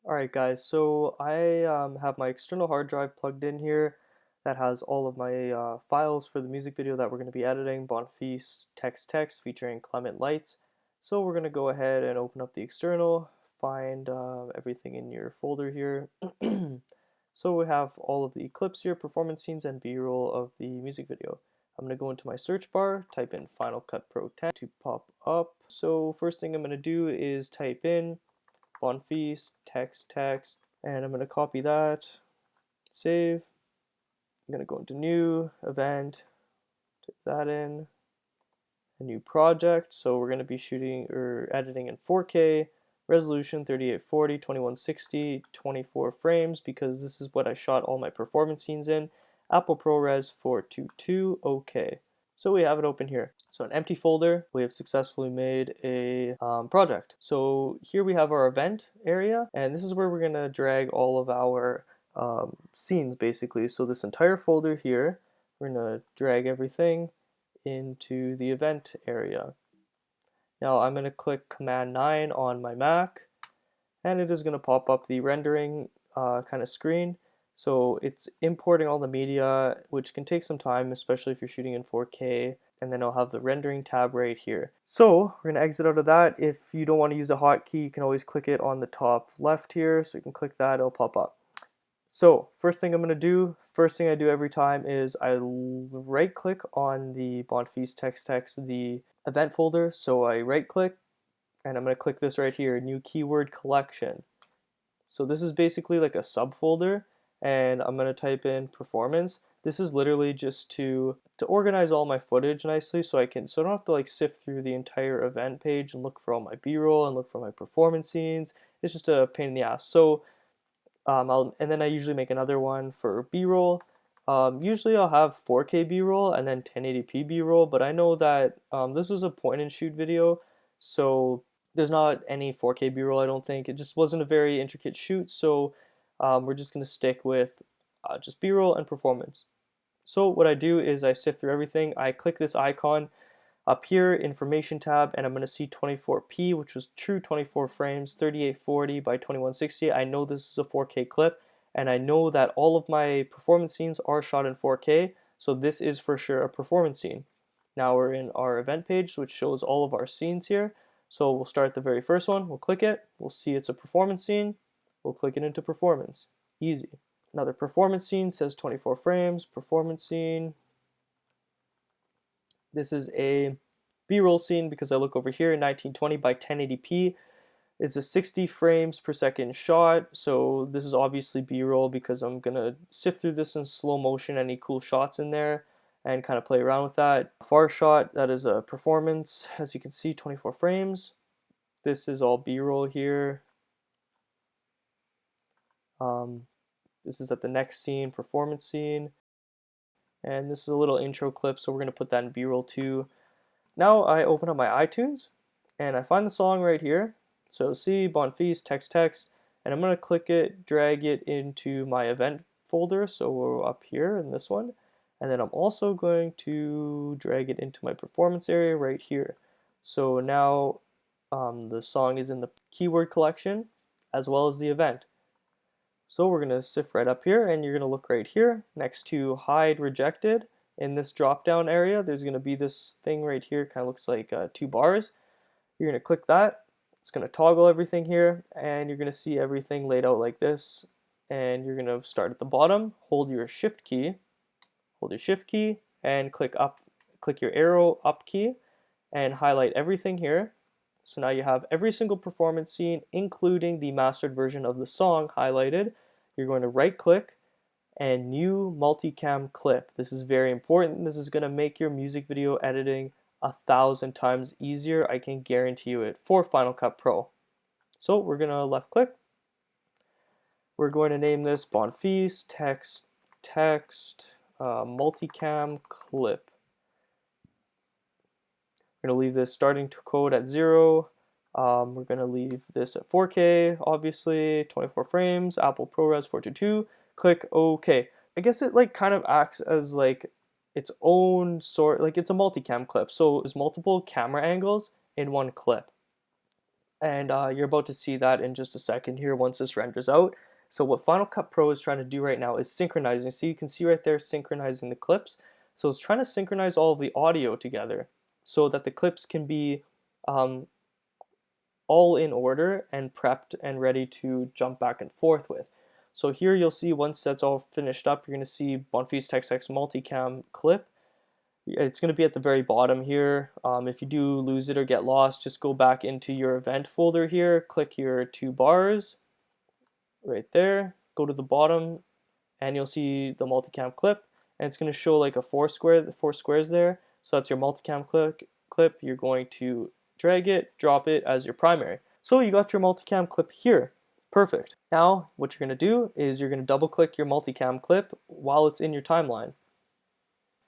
Alright guys, so I have my external hard drive plugged in here that has all of my files for the music video that we're going to be editing, Bonfils Text featuring Clement Lights. So we're going to go ahead and open up the external, find everything in your folder here. So we have all of the clips here, performance scenes, and B-roll of the music video. I'm going to go into my search bar, type in Final Cut Pro 10 to pop up. So first thing I'm going to do is type in Bonfils, text, and I'm going to copy that, save. I'm going to go into new, event, type that in, a new project. So we're going to be shooting or editing in 4K, resolution 3840, 2160, 24 frames, because this is what I shot all my performance scenes in. Apple ProRes 422, okay. So we have it open here. So an empty folder, we have successfully made a project. So here we have our event area, and this is where we're gonna drag all of our scenes basically. So this entire folder here, we're gonna drag everything into the event area. Now I'm gonna click Command 9 on my Mac, and it is gonna pop up the rendering kind of screen. So it's importing all the media, which can take some time, especially if you're shooting in 4K, and then I'll have the rendering tab right here. So we're gonna exit out of that. If you don't want to use a hotkey, you can always click it on the top left here. So you can click that, it'll pop up. So first thing I'm gonna do, first thing I do every time is I right click on the Bonfils text, the event folder. So I right click, and I'm gonna click this right here, new keyword collection. So this is basically like a subfolder, and I'm gonna type in performance. This is literally just to organize all my footage nicely, so I don't have to like sift through the entire event page and look for all my B-roll and look for my performance scenes. It's just a pain in the ass. So and then I usually make another one for B-roll. Usually I'll have 4K B-roll and then 1080p B-roll, but I know that this was a point and shoot video, so there's not any 4K B-roll, I don't think. It just wasn't a very intricate shoot, so we're just going to stick with just B-roll and performance. So what I do is I sift through everything. I click this icon up here, information tab, and I'm going to see 24p, which was true 24 frames, 3840 by 2160. I know this is a 4K clip, and I know that all of my performance scenes are shot in 4K, so this is for sure a performance scene. Now we're in our event page, which shows all of our scenes here. So we'll start the very first one, we'll click it, we'll see it's a performance scene, we'll click it into performance. Easy. Another performance scene says 24 frames, performance scene. This is a B-roll scene because I look over here, 1920 by 1080p is a 60 frames per second shot. So this is obviously B-roll because I'm gonna sift through this in slow motion, any cool shots in there, and kind of play around with that. Far shot, that is a performance, as you can see, 24 frames. This is all B-roll here. This is at the next scene, performance scene. And this is a little intro clip, so we're gonna put that in B-roll too. Now I open up my iTunes and I find the song right here. So see Bonfils text, and I'm gonna click it, drag it into my event folder. So we're up here in this one. And then I'm also going to drag it into my performance area right here. So now the song is in the keyword collection as well as the event. So we're gonna sift right up here, and you're gonna look right here next to hide rejected. In this drop down area, there's gonna be this thing right here, kind of looks like 2 bars. You're gonna click that. It's gonna toggle everything here, and you're gonna see everything laid out like this. And you're gonna start at the bottom, hold your shift key, and click your arrow up key, and highlight everything here. So now you have every single performance scene, including the mastered version of the song highlighted. You're going to right click and new multicam clip. This is very important. This is going to make your music video editing 1,000 times easier. I can guarantee you it for Final Cut Pro. So we're going to left click. We're going to name this Bonfils text multicam clip. We're going to leave this starting to code at 0. We're going to leave this at 4K, obviously, 24 frames, Apple ProRes 422. Click OK. I guess it like kind of acts as like its own sort, like it's a multicam clip. So there's multiple camera angles in one clip. And you're about to see that in just a second here once this renders out. So what Final Cut Pro is trying to do right now is synchronizing. So you can see right there synchronizing the clips. So it's trying to synchronize all of the audio together so that the clips can be all in order and prepped and ready to jump back and forth with. So here you'll see once that's all finished up, you're going to see Bonfils TextX Multicam clip. It's going to be at the very bottom here. If you do lose it or get lost, just go back into your event folder here, click your 2 bars right there, go to the bottom, and you'll see the multicam clip, and it's going to show like a 4 squares there. So that's your multicam clip. You're going to drag it, drop it as your primary. So you got your multicam clip here. Perfect. Now what you're going to do is you're going to double click your multicam clip while it's in your timeline.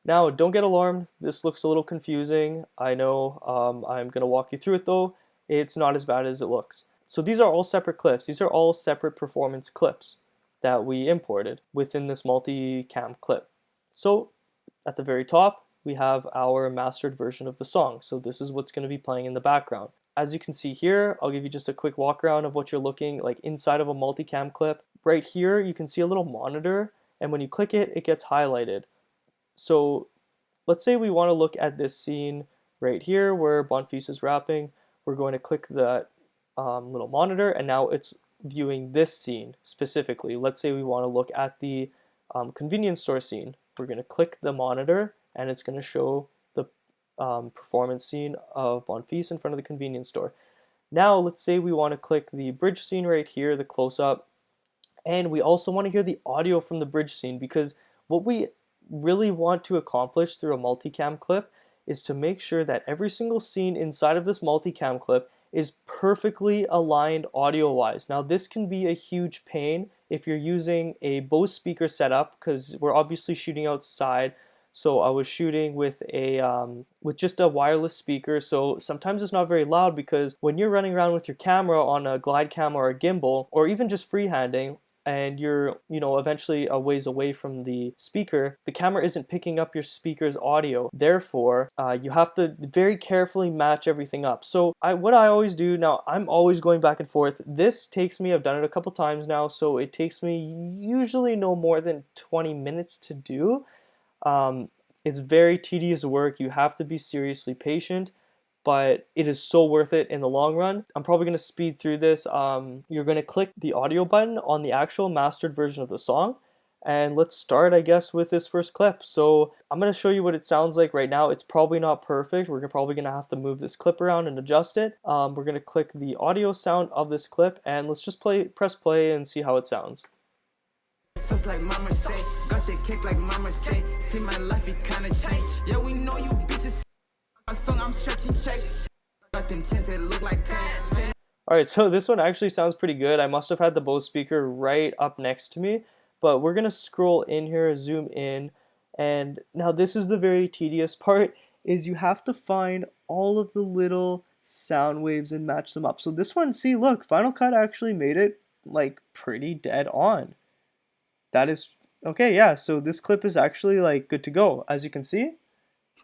Now, don't get alarmed, this looks a little confusing. I know, I'm going to walk you through it though. It's not as bad as it looks. So these are all separate clips. These are all separate performance clips that we imported within this multicam clip. So at the very top, we have our mastered version of the song. So this is what's going to be playing in the background. As you can see here, I'll give you just a quick walk around of what you're looking like inside of a multicam clip. Right here, you can see a little monitor, and when you click it, it gets highlighted. So let's say we want to look at this scene right here where Bonfils is rapping. We're going to click that little monitor, and now it's viewing this scene specifically. Let's say we want to look at the convenience store scene. We're going to click the monitor, and it's going to show the performance scene of Bonfils in front of the convenience store. Now let's say we want to click the bridge scene right here, the close-up, and we also want to hear the audio from the bridge scene, because what we really want to accomplish through a multicam clip is to make sure that every single scene inside of this multicam clip is perfectly aligned audio-wise. Now this can be a huge pain if you're using a Bose speaker setup, because we're obviously shooting outside. So I was shooting with just a wireless speaker, so sometimes it's not very loud, because when you're running around with your camera on a glide cam or a gimbal, or even just freehanding, and you're, eventually a ways away from the speaker, the camera isn't picking up your speaker's audio. Therefore, you have to very carefully match everything up. So what I always do, now I'm always going back and forth. This takes me, I've done it a couple times now, so it takes me usually no more than 20 minutes to do. It's very tedious work. You have to be seriously patient, but it is so worth it in the long run. I'm probably going to speed through this. You're going to click the audio button on the actual mastered version of the song, and let's start, I guess, with this first clip. So I'm going to show you what it sounds like right now. It's probably not perfect. We're probably going to have to move this clip around and adjust it. We're going to click the audio sound of this clip, and let's just press play and see how it sounds. Like mama say, got that kick like mama say, see my life it kinda change. Yeah, we know you bitches. A song I'm stretching check. Got them chins that look like 10. Alright, so this one actually sounds pretty good. I must have had the Bose speaker right up next to me, but we're gonna scroll in here, zoom in, and now this is the very tedious part, is you have to find all of the little sound waves and match them up. So this one, see, look, Final Cut actually made it like pretty dead on. That is, okay, yeah, so this clip is actually like good to go. As you can see,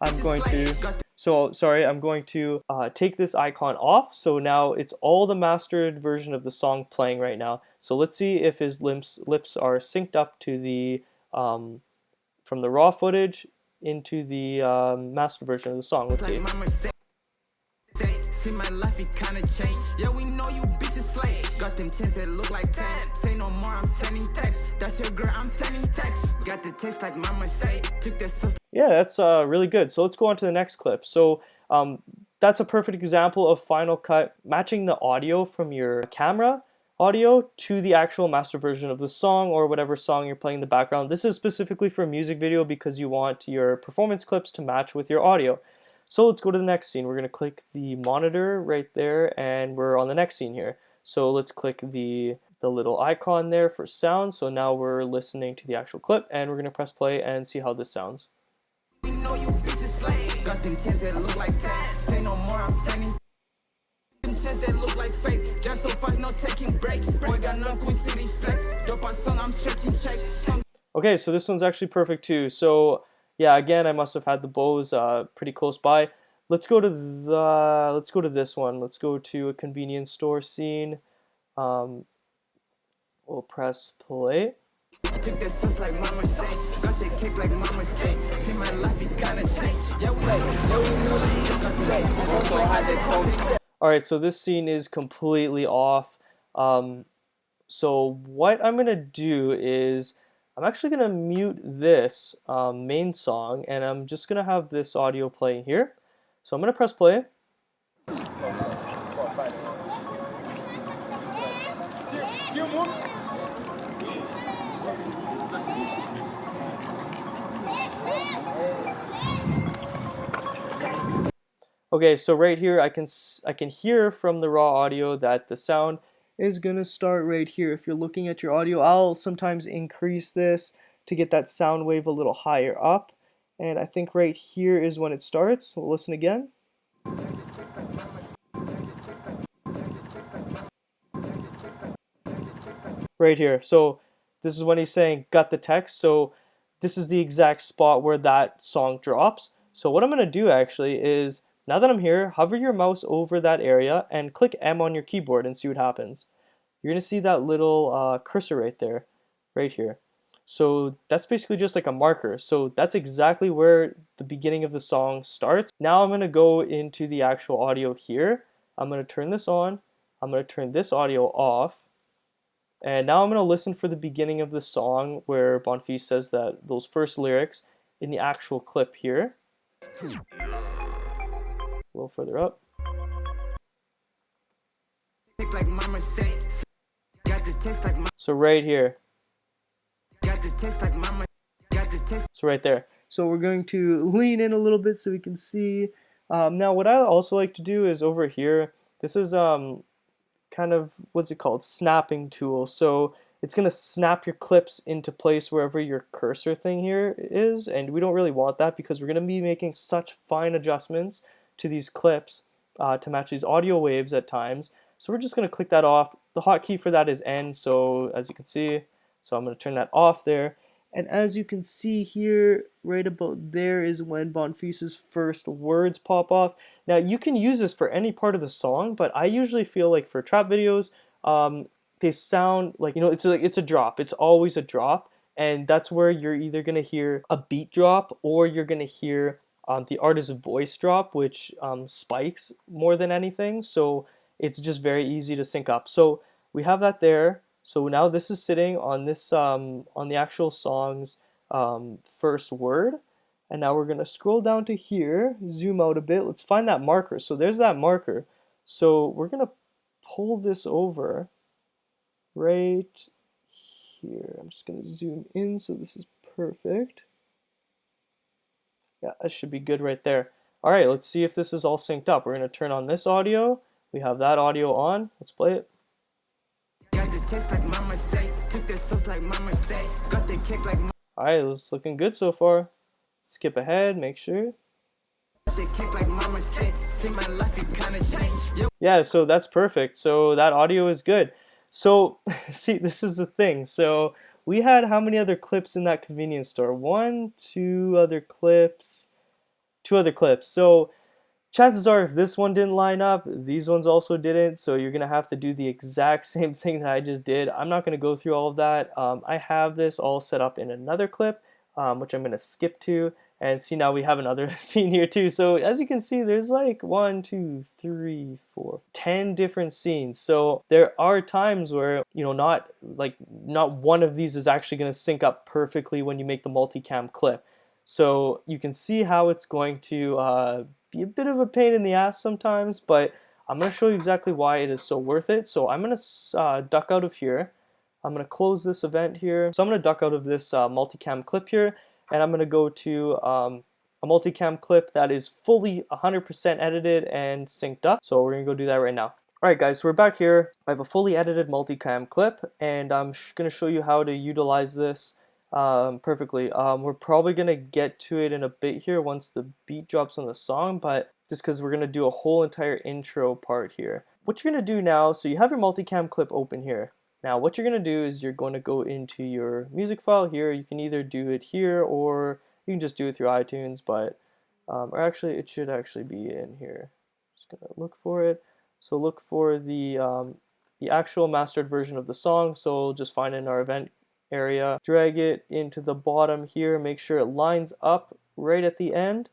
I'm going to take this icon off, so now it's all the mastered version of the song playing right now. So let's see if his lips are synced up to the, from the raw footage into the master version of the song. Let's see. See my life it kinda change. Yeah, we know you bitches slay. Got them chins that look like 10. Say no more, I'm sending text. That's your girl, I'm sending text. Got the taste like mama say. Took that. Yeah, that's really good. So let's go on to the next clip. So that's a perfect example of Final Cut matching the audio from your camera audio to the actual master version of the song, or whatever song you're playing in the background. This is specifically for a music video because you want your performance clips to match with your audio. So let's go to the next scene. We're going to click the monitor right there, and we're on the next scene here. So let's click the little icon there for sound. So now we're listening to the actual clip, and we're going to press play and see how this sounds. We know you bitches slay. Got them chins that look like 10. Say no more, I'm sending them chins that look like fake. Just so fast, no taking breaks. Boy got no Queen City flex. Dope on song, I'm stretching check. Okay, so this one's actually perfect too. So yeah, again, I must have had the Bose pretty close by. let's go to this one. Let's go to a convenience store scene. Um, we'll press play. Took that sauce like mama say, got that cake like mama say. See my life, it kinda changed. Yeah, All right, so this scene is completely off. So what I'm gonna do is I'm actually gonna mute this main song, and I'm just gonna have this audio playing here. So I'm gonna press play. Okay, so right here I can hear from the raw audio that the sound is gonna start right here. If you're looking at your audio, I'll sometimes increase this to get that sound wave a little higher up. And I think right here is when it starts. We'll listen again. Right here. So this is when he's saying got the text. So this is the exact spot where that song drops. So what I'm gonna do actually is, now that I'm here, hover your mouse over that area and click M on your keyboard and see what happens. You're gonna see that little cursor right there, right here. So that's basically just like a marker. So that's exactly where the beginning of the song starts. Now I'm gonna go into the actual audio here. I'm gonna turn this on. I'm gonna turn this audio off. And now I'm going to listen for the beginning of the song where Bonfils says that those first lyrics in the actual clip here. A little further up. So right here. So right there. So we're going to lean in a little bit so we can see. Now what I also like to do is over here, this is kind of, what's it called, snapping tool. So it's going to snap your clips into place wherever your cursor thing here is, and we don't really want that because we're going to be making such fine adjustments to these clips to match these audio waves at times. So we're just going to click that off. The hotkey for that is N, so as you can see, so I'm going to turn that off there. And as you can see here, right about there is when Bonfils' first words pop off. Now you can use this for any part of the song, but I usually feel like for trap videos, they sound like, you know, it's a drop. It's always a drop, and that's where you're either gonna hear a beat drop or you're gonna hear the artist's voice drop, which spikes more than anything. So it's just very easy to sync up. So we have that there. So now this is sitting on this on the actual song's first word, and now we're gonna scroll down to here, zoom out a bit. Let's find that marker. So there's that marker. So we're gonna pull this over right here. I'm just gonna zoom in so this is perfect. Yeah, that should be good right there. All right, let's see if this is all synced up. We're gonna turn on this audio. We have that audio on. Let's play it. Alright, it's looking good so far. Skip ahead, make sure. Yeah, so that's perfect. So that audio is good. So, see, this is the thing. So we had how many other clips in that convenience store? Two other clips. So chances are, if this one didn't line up, these ones also didn't, so you're going to have to do the exact same thing that I just did. I'm not going to go through all of that. I have this all set up in another clip, which I'm going to skip to, and see, now we have another scene here too. So as you can see, there's like 1, 2, 3, 4, 10 different scenes. So there are times where, you know, not one of these is actually going to sync up perfectly when you make the multicam clip. So you can see how it's going to be a bit of a pain in the ass sometimes, but I'm going to show you exactly why it is so worth it. So I'm going to duck out of here. I'm going to close this event here. So I'm going to duck out of this multicam clip here, and I'm going to go to a multicam clip that is fully 100% edited and synced up. So we're going to go do that right now. Alright guys, so we're back here. I have a fully edited multicam clip, and I'm going to show you how to utilize this perfectly. We're probably gonna get to it in a bit here once the beat drops on the song, but just because we're gonna do a whole entire intro part here. What you're gonna do now, so you have your multicam clip open here. Now what you're gonna do is you're going to go into your music file here. You can either do it here or you can just do it through iTunes, but or actually it should actually be in here. Just gonna look for it. So look for the actual mastered version of the song. So just find it in our event area, drag it into the bottom here, make sure it lines up right at the end,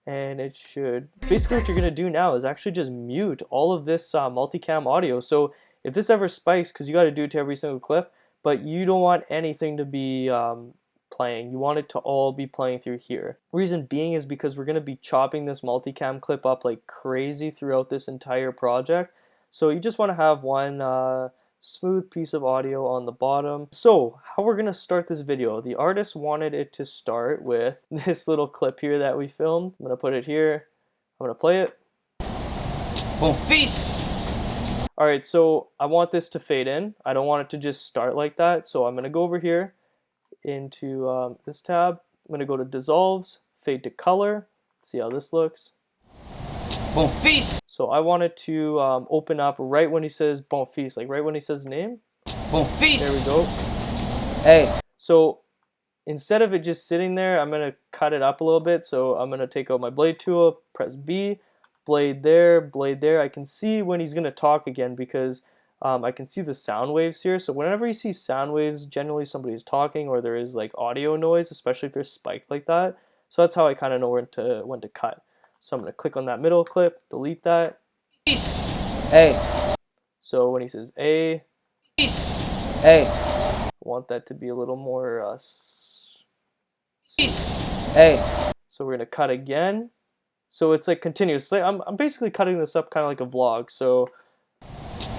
and it should, basically what you're gonna do now is actually just mute all of this multicam audio. So if this ever spikes, because you got to do it to every single clip, but you don't want anything to be playing. You want it to all be playing through here. Reason being is because we're going to be chopping this multicam clip up like crazy throughout this entire project. So you just want to have one smooth piece of audio on the bottom. So how we're going to start this video. The artist wanted it to start with this little clip here that we filmed. I'm going to put it here. I'm going to play it. Bon fils. Alright, so I want this to fade in. I don't want it to just start like that. So I'm going to go over here into this tab. I'm going to go to dissolves, fade to color. See how this looks. Bon fils. So I want it to open up right when he says bon fils, like right when he says name. Bon fils. There we go. Hey. So instead of it just sitting there, I'm going to cut it up a little bit. So I'm going to take out my blade tool, press B, blade there, blade there. I can see when he's going to talk again because I can see the sound waves here. So whenever you see sound waves, generally somebody's talking or there is like audio noise, especially if they're spiked like that. So that's how I kind of know when to cut. So I'm going to click on that middle clip, delete that. Hey. So when he says A, hey. I want that to be a little more hey. So we're going to cut again. So it's like continuously. I'm basically cutting this up kind of like a vlog. So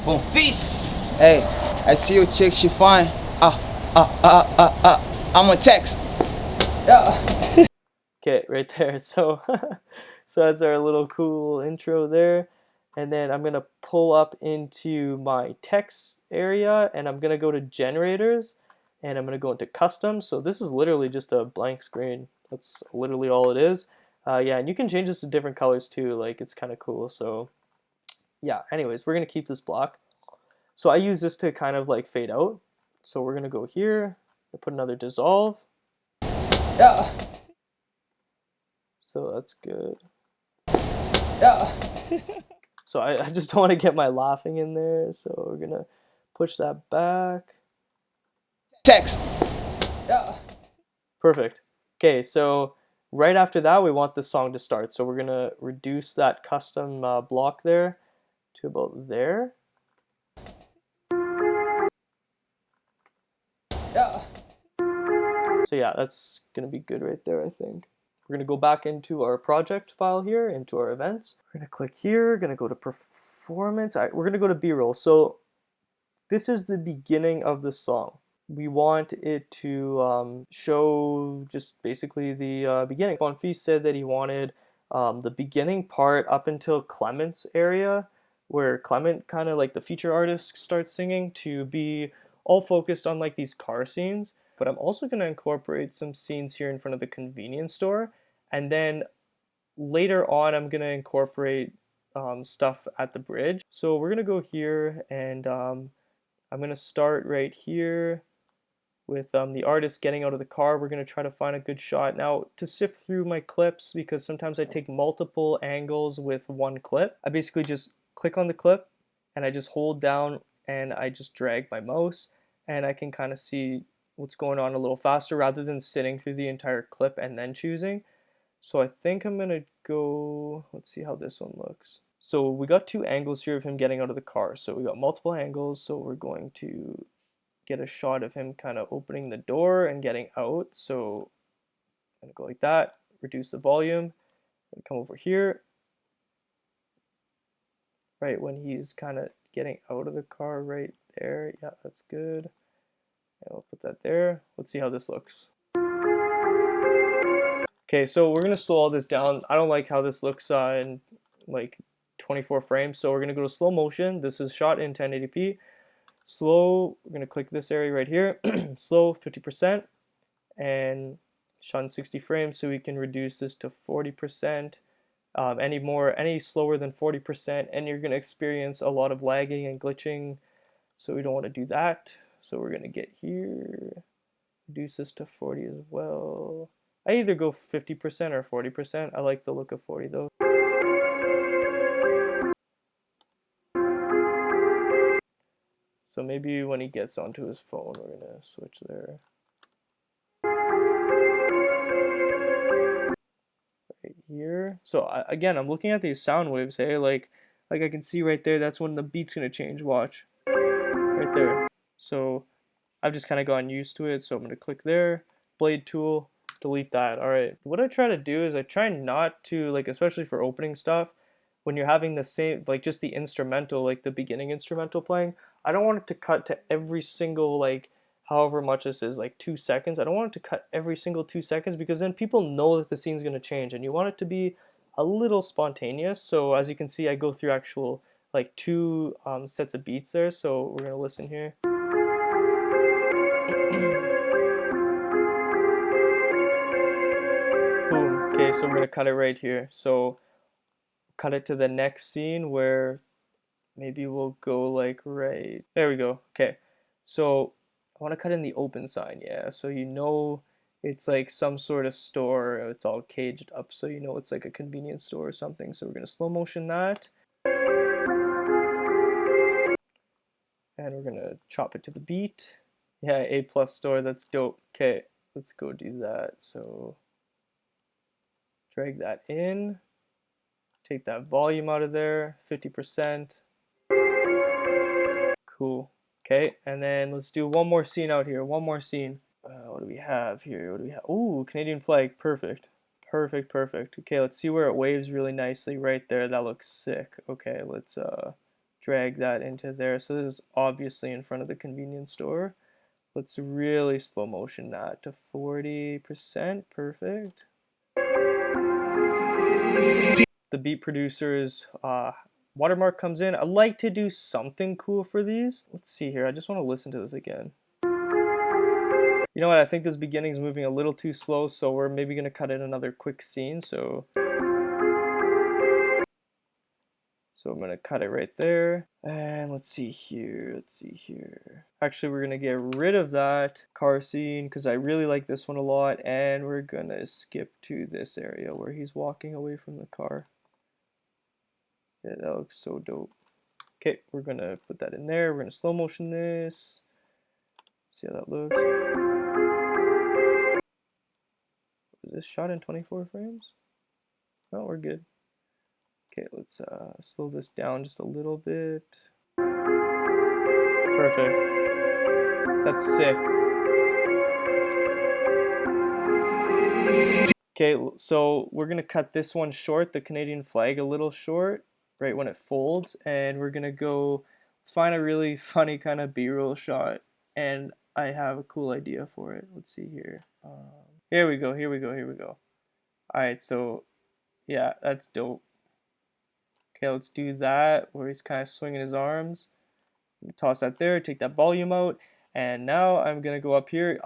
Bon fils. Hey, I see your chick, she fine. I'm on text. Yeah. Okay, right there. So so that's our little cool intro there. And then I'm gonna pull up into my text area and I'm gonna go to generators and I'm gonna go into custom. So this is literally just a blank screen. That's literally all it is. Yeah, and you can change this to different colors too. Like it's kind of cool. So yeah, anyways, we're gonna keep this block. So I use this to kind of like fade out. So we're gonna go here, put another dissolve. Yeah. So that's good. Yeah. So I just don't want to get my laughing in there. So we're gonna push that back. Text. Yeah. Perfect. Okay, so right after that, we want the song to start. So we're gonna reduce that custom block there to about there. Yeah. So yeah, that's gonna be good right there, I think. We're gonna go back into our project file here, into our events. We're gonna click here, gonna go to performance. We're gonna go to B-roll. So this is the beginning of the song. We want it to show just basically the beginning. Bonfils said that he wanted the beginning part up until Clement's area, where Clement, kind of like the feature artist, starts singing, to be all focused on like these car scenes. But I'm also going to incorporate some scenes here in front of the convenience store, and then later on I'm going to incorporate stuff at the bridge. So we're going to go here and I'm going to start right here with the artist getting out of the car. We're going to try to find a good shot. Now, to sift through my clips, because sometimes I take multiple angles with one clip, I basically just click on the clip and I just hold down and I just drag my mouse and I can kind of see what's going on a little faster rather than sitting through the entire clip and then choosing. So I think I'm going to go, let's see how this one looks. So we got two angles here of him getting out of the car. So we got multiple angles, so we're going to get a shot of him kind of opening the door and getting out. So I'm gonna go like that, reduce the volume, and come over here. Right when he's kind of getting out of the car right there. Yeah, that's good. And we'll put that there. Let's see how this looks. Okay, so we're gonna slow all this down. I don't like how this looks in like 24 frames. So we're gonna go to slow motion. This is shot in 1080p. Slow, we're going to click this area right here, slow 50%, and shot in 60 frames, so we can reduce this to 40%. Any slower than 40%, and you're going to experience a lot of lagging and glitching, so we don't want to do that. So we're going to get here, reduce this to 40 as well. I either go 50% or 40%. I like the look of 40 though. So maybe when he gets onto his phone, we're gonna switch there. Right here. So again, I'm looking at these sound waves, hey, like I can see right there, that's when the beat's gonna change, watch. Right there. So I've just kind of gotten used to it, so I'm gonna click there, blade tool, delete that. All right, what I try to do is I try not to, like, especially for opening stuff, when you're having the same, like just the instrumental, like the beginning instrumental playing, I don't want it to cut to every single, like, however much this is, like 2 seconds. I don't want it to cut every single 2 seconds, because then people know that the scene's gonna change, and you want it to be a little spontaneous. So as you can see, I go through actual like two sets of beats there. So we're gonna listen here. Boom. Okay, so we're gonna cut it right here. So cut it to the next scene where maybe we'll go like right there. We go. Okay, so I want to cut in the open sign. Yeah, so you know it's like some sort of store. It's all caged up, so you know it's like a convenience store or something. So we're gonna slow motion that, and we're gonna chop it to the beat. Yeah, A+ store. That's dope. Okay, let's go do that. So drag that in. Take that volume out of there, 50%. Cool. Okay, and then let's do one more scene out here. One more scene. What do we have here? What do we have? Ooh, Canadian flag. Perfect. Perfect, perfect. Okay, let's see where it waves really nicely right there. That looks sick. Okay, let's drag that into there. So this is obviously in front of the convenience store. Let's really slow motion that to 40%. Perfect. The beat producer's watermark comes in. I like to do something cool for these. Let's see here. I just want to listen to this again. You know what? I think this beginning is moving a little too slow, so we're maybe going to cut in another quick scene. So I'm going to cut it right there. And let's see here. Let's see here. Actually, we're going to get rid of that car scene because I really like this one a lot. And we're going to skip to this area where he's walking away from the car. Yeah, that looks so dope. Okay, we're going to put that in there. We're going to slow motion this. See how that looks. Is this shot in 24 frames? No, we're good. Okay, let's slow this down just a little bit. Perfect. That's sick. Okay, so we're gonna cut this one short, the Canadian flag, a little short, right when it folds, and we're gonna go, let's find a really funny kind of B-roll shot, and I have a cool idea for it. Let's see here. Here we go, here we go, here we go. Alright, so yeah, that's dope. Okay, let's do that where he's kind of swinging his arms. Toss that there, take that volume out, and now I'm gonna go up here.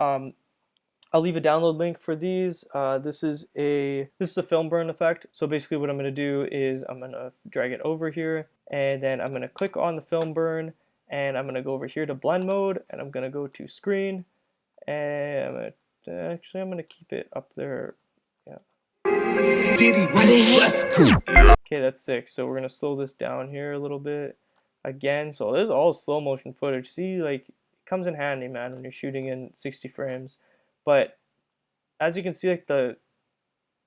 I'll leave a download link for these. This is a film burn effect. So basically what I'm gonna do is I'm gonna drag it over here, and then I'm gonna click on the film burn, and I'm gonna go over here to blend mode, and I'm gonna go to screen, and I'm gonna keep it up there. Yeah. Okay, that's sick. So we're gonna slow this down here a little bit again. So this is all slow motion footage. See, like, it comes in handy, man, when you're shooting in 60 frames. But as you can see,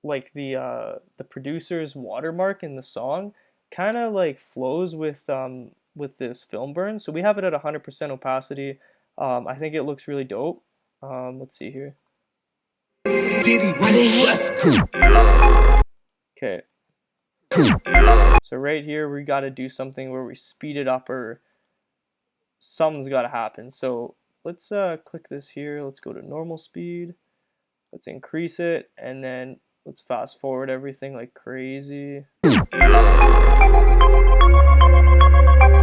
like the producer's watermark in the song kind of like flows with this film burn. So we have it at 100% opacity. I think it looks really dope. Let's see here. Okay. So right here we got to do something where we speed it up, or something's got to happen. So let's click this here. Let's go to normal speed. Let's increase it, and then let's fast forward everything like crazy.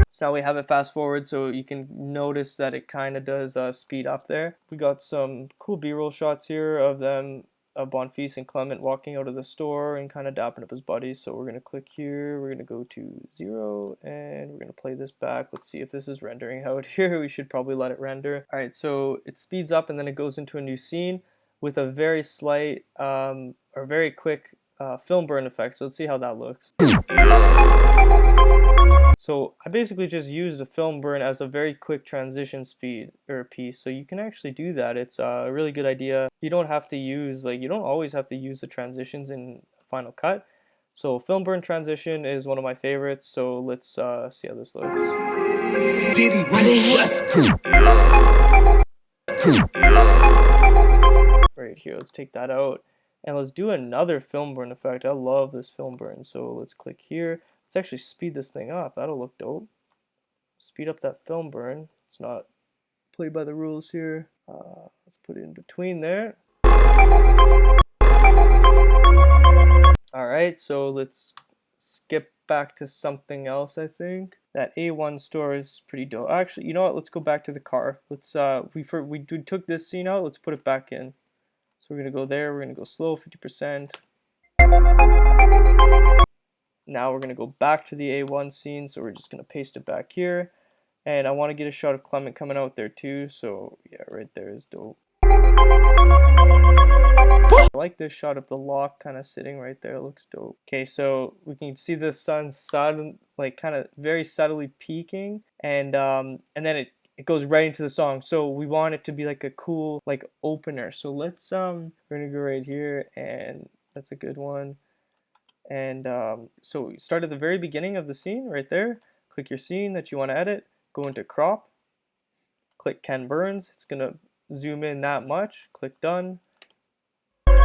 So now we have it fast forward, so you can notice that it kind of does speed up there. We got some cool B-roll shots here of them, Bonfils and Clement walking out of the store and kind of dapping up his buddies. So we're going to click here, we're going to go to 0, and we're going to play this back. Let's see if this is rendering out here. We should probably let it render. Alright, so it speeds up and then it goes into a new scene. with a very slight or very quick film burn effect. So let's see how that looks. So I basically just used a film burn as a very quick transition speed or piece. So you can actually do that. It's a really good idea. You don't have to use, like, you don't always have to use the transitions in Final Cut. So film burn transition is one of my favorites. So let's see how this looks. Right here, let's take that out. And let's do another film burn effect. I love this film burn. So let's click here. Let's actually speed this thing up. That'll look dope. Speed up that film burn. It's not play by the rules here. Let's put it in between there. Alright, so let's skip back to something else. I think that A1 store is pretty dope. Actually, you know what? Let's go back to the car. Let's we took this scene out. Let's put it back in. So we're gonna go there. We're gonna go slow, 50%. Now we're gonna go back to the A1 scene. So we're just gonna paste it back here. And I want to get a shot of Clement coming out there too. So yeah, right there is dope. I like this shot of the lock kind of sitting right there. It looks dope. Okay, so we can see the sun sudden, like kind of very subtly peaking, and then it goes right into the song. So we want it to be like a cool like opener. So let's we're gonna go right here, and that's a good one. And so start at the very beginning of the scene right there. Click your scene that you want to edit. Go into crop. Click Ken Burns. It's gonna zoom in that much. Click done.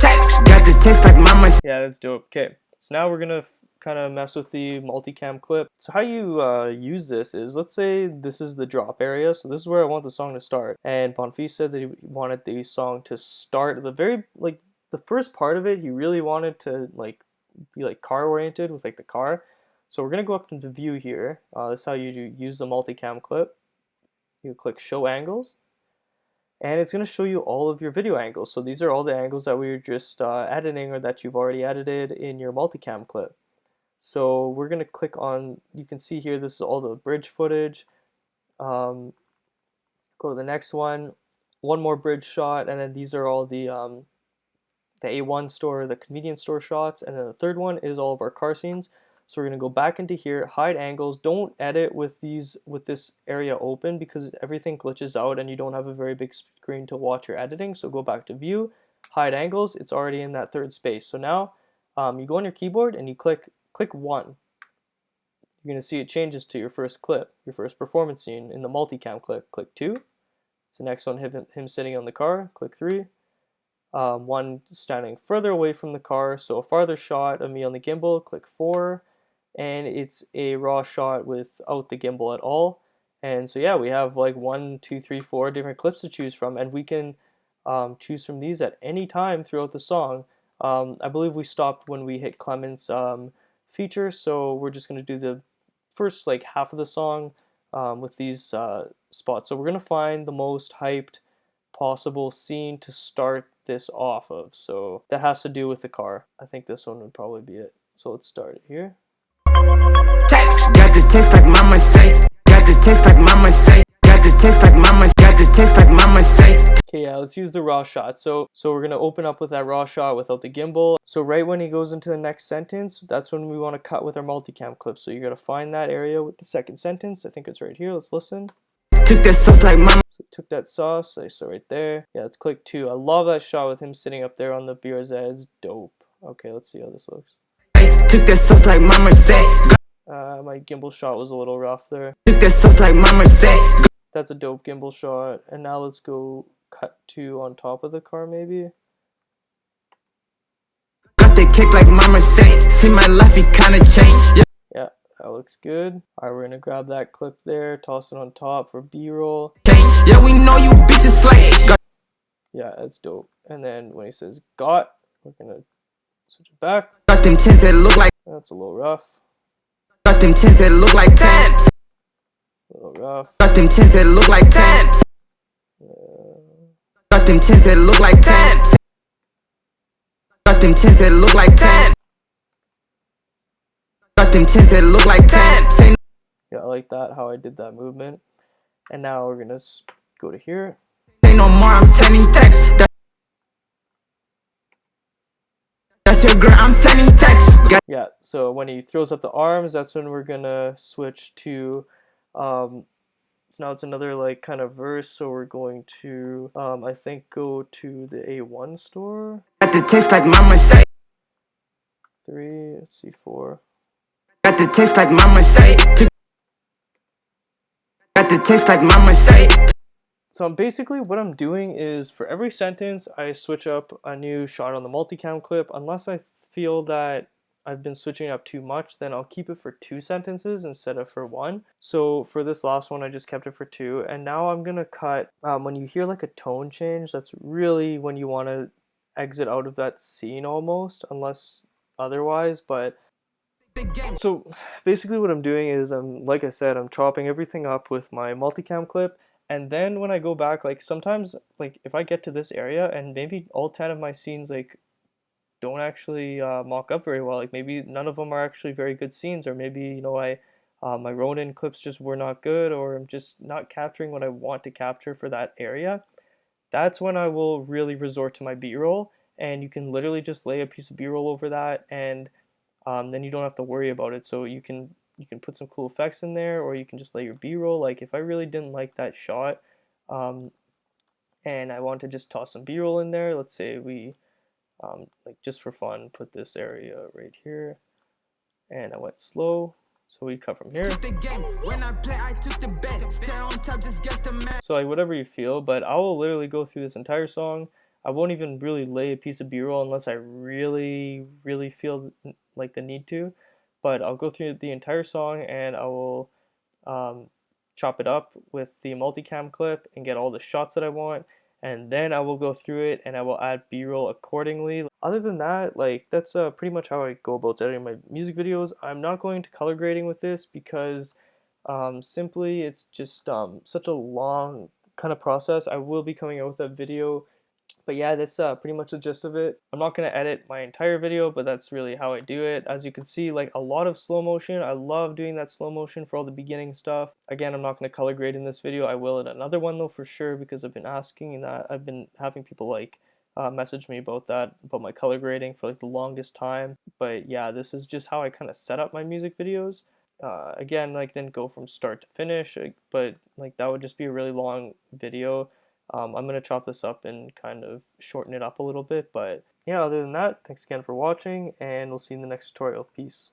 Got the taste like mama. Yeah, that's dope. Okay, so now we're gonna kind of mess with the multicam clip. So how you use this is, let's say this is the drop area. So this is where I want the song to start. And Bonfils said that he wanted the song to start the very, like the first part of it. He really wanted to like be like car oriented with like the car. So we're gonna go up into view here. This is how you use the multicam clip. You click show angles. And it's going to show you all of your video angles. So these are all the angles that we were just editing or that you've already edited in your multicam clip. So we're going to click on, you can see here, this is all the bridge footage. Go to the next one more bridge shot, and then these are all the A1 store, the convenience store shots, and then the third one is all of our car scenes. So we're going to go back into here, hide angles. Don't edit with this area open because everything glitches out and you don't have a very big screen to watch your editing. So go back to view, hide angles. It's already in that third space. So now you go on your keyboard and you click 1. You're going to see it changes to your first clip, your first performance scene in the multicam clip. Click 2. It's the next one, him sitting on the car. Click 3. One standing further away from the car, so a farther shot of me on the gimbal. Click 4. And it's a raw shot without the gimbal at all. And so yeah, we have like 1, 2, 3, 4 different clips to choose from, and we can choose from these at any time throughout the song. I believe we stopped when we hit Clement's feature, so we're just going to do the first like half of the song with these spots. So we're going to find the most hyped possible scene to start this off of. So that has to do with the car. I think this one would probably be it. So let's start it here. Got the taste like mama say. Got the taste like mama say. Got the taste like mama. Got the taste like mama say. Okay, yeah, let's use the raw shot. So we're gonna open up with that raw shot without the gimbal. So right when he goes into the next sentence, that's when we want to cut with our multicam clip. So you gotta find that area with the second sentence. I think it's right here. Let's listen. Took that sauce like mama. So took that sauce. So right there. Yeah, let's click 2. I love that shot with him sitting up there on the BRZ. It's dope. Okay, let's see how this looks. Took that sauce like mama said. My gimbal shot was a little rough there. Took that sauce like mama said. That's a dope gimbal shot. And now let's go cut to on top of the car maybe. Got that kick like mama say. See my life, it kinda changed. Yeah, that looks good. Alright, we're gonna grab that clip there, toss it on top for B-roll. Yeah, we know you bitches slay. Yeah, that's dope. And then when he says got, we're gonna switch it back. Got them tins that look like. That's a little rough. Got them tins that look like tents. A little rough. Got them tins that look like tents. Got them tins that look like tents. Got them tins that look like tents. Got them tins that look like tents. Yeah, I like that, how I did that movement. And now we're gonna go to here. Say no more, I'm sending texts. Yeah, so when he throws up the arms, that's when we're gonna switch to um, so now it's another like kind of verse, so we're going to I think go to the A1 store. Got the taste like mama say. 3, let's see, 4. Got the taste like mama say. Got the taste like mama say. So basically what I'm doing is for every sentence I switch up a new shot on the multicam clip. Unless I feel that I've been switching up too much, then I'll keep it for 2 sentences instead of for 1. So for this last one I just kept it for 2, and now I'm gonna cut when you hear like a tone change, that's really when you want to exit out of that scene almost, unless otherwise. But so basically what I'm doing is like I said, I'm chopping everything up with my multicam clip, and then when I go back, like sometimes like if I get to this area and maybe all 10 of my scenes like don't actually mock up very well, like maybe none of them are actually very good scenes, or maybe I my Ronin clips just were not good, or I'm just not capturing what I want to capture for that area. That's when I will really resort to my B-roll, and you can literally just lay a piece of B-roll over that, and then you don't have to worry about it. So you can put some cool effects in there, or you can just lay your B-roll. Like if I really didn't like that shot, um, and I want to just toss some B-roll in there, let's say we like just for fun put this area right here, and I went slow. So we cut from here. So like whatever you feel, but I will literally go through this entire song. I won't even really lay a piece of B-roll unless I really feel like the need to. But I'll go through the entire song, and I will um, chop it up with the multicam clip and get all the shots that I want, and then I will go through it and I will add B-roll accordingly. Other than that, like that's pretty much how I go about editing my music videos. I'm not going to color grading with this because simply it's just such a long kind of process. I will be coming out with a video, but yeah, that's pretty much the gist of it. I'm not going to edit my entire video, but that's really how I do it. As you can see, like a lot of slow motion. I love doing that slow motion for all the beginning stuff. Again, I'm not going to color grade in this video. I will in another one though for sure, because I've been asking that. I've been having people like message me about that, about my color grading for like the longest time. But yeah, this is just how I kind of set up my music videos. Again, like didn't go from start to finish, but like that would just be a really long video. I'm going to chop this up and kind of shorten it up a little bit, but yeah, other than that, thanks again for watching, and we'll see you in the next tutorial. Peace.